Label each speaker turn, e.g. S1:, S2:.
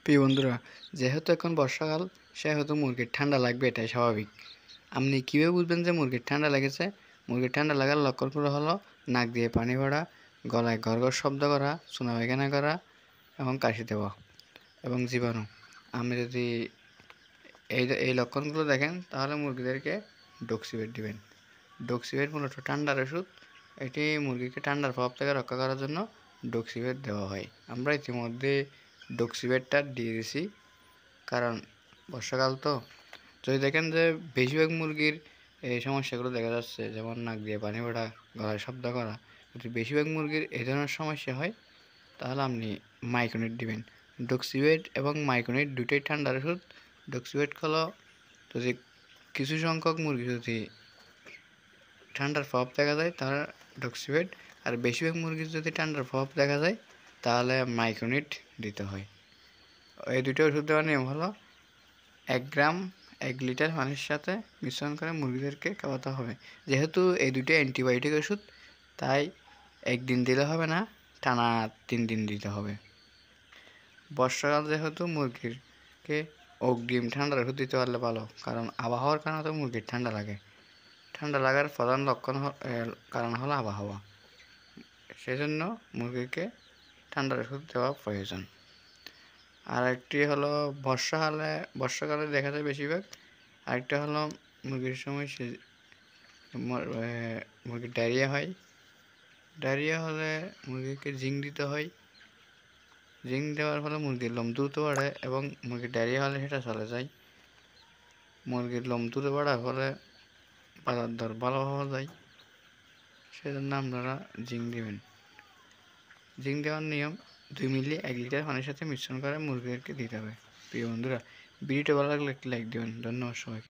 S1: প্রিয় বন্ধুরা, যেহেতু এখন বর্ষাকাল সেহেতু মুরগির ঠান্ডা লাগবে, এটাই স্বাভাবিক। আপনি কীভাবে বুঝবেন যে মুরগির ঠান্ডা লেগেছে? মুরগির ঠান্ডা লাগার লক্ষণগুলো হলো নাক দিয়ে পানি পড়া, গলায় গড়গড় শব্দ করা, চুনা পায়খানা করা এবং কাশি দেওয়া এবং জীবাণু। আপনি যদি এই লক্ষণগুলো দেখেন তাহলে মুরগিদেরকে ডক্সিভেট দিবেন। ডক্সিভেট মূলত ঠান্ডার ওষুধ। এটি মুরগিকে ঠান্ডার প্রভাব থেকে রক্ষা করার জন্য ডক্সিভেট দেওয়া হয়। আমরা ইতিমধ্যে ডক্সিভেটটা দিয়ে দিছি, কারণ বর্ষাকাল তো। যদি দেখেন যে বেশিরভাগ মুরগির এই সমস্যাগুলো দেখা যাচ্ছে, যেমন নাক দিয়ে পানি পড়া, গলায় শব্দ করা, যদি বেশিরভাগ মুরগির এই ধরনের সমস্যা হয় তাহলে আপনি মাইকোনিট দিবেন। ডক্সিভেট এবং মাইকোনিট দুটোই ঠান্ডার ওষুধ। ডক্সিভেট হলো যদি কিছু সংখ্যক মুরগি যদি ঠান্ডার প্রভাব দেখা যায় তাহলে ডক্সিভেট, আর বেশিরভাগ মুরগির যদি ঠান্ডার প্রভাব দেখা যায় তাহলে মাইকোনিট দিতে হয়। এই দুটো ওষুধ দেওয়ার নিয়ম হলো 1 গ্রাম 1 লিটার পানির সাথে মিশ্রণ করে মুরগিদেরকে খাওয়াতে হবে। যেহেতু এই দুটো অ্যান্টিবায়োটিক ওষুধ, তাই একদিন দিলে হবে না, টানা 3 দিন দিতে হবে। বর্ষাকাল যেহেতু মুরগিরকে অগ্রিম ঠান্ডার ওষুধ দিতে পারলে ভালো, কারণ আবহাওয়ার কারণে তো মুরগির ঠান্ডা লাগে। ঠান্ডা লাগার প্রধান কারণ হলো আবহাওয়া। সেজন্য মুরগিকে ঠান্ডার ওষুধ দেওয়া প্রয়োজন। আর একটি হলো বর্ষাকালে দেখা যায় বেশিরভাগ। আরেকটা হলো মুরগির সময় মুরগির ডায়রিয়া হয়। ডায়রিয়া হলে মুরগিকে জিঙ্ক দিতে হয়। জিঙ্ক দেওয়ার ফলে মুরগির লোম দ্রুত বাড়ে এবং মুরগির ডায়রিয়া হলে সেটা চলে যায়। মুরগির লোম দ্রুত বাড়ার ফলে বাজার দর ভালো হওয়া যায়। সেজন্য আপনারা জিঙ্ক দিবেন। জিঙ্ক দেওয়ার নিয়ম 2 মিলি 1 লিটার পানির সাথে মিশ্রণ করে মুরগিদেরকে দিতে হবে। প্রিয় বন্ধুরা, ভিডিওটা ভালো লাগলে একটি লাইক দিবেন। ধন্যবাদ সবাইকে।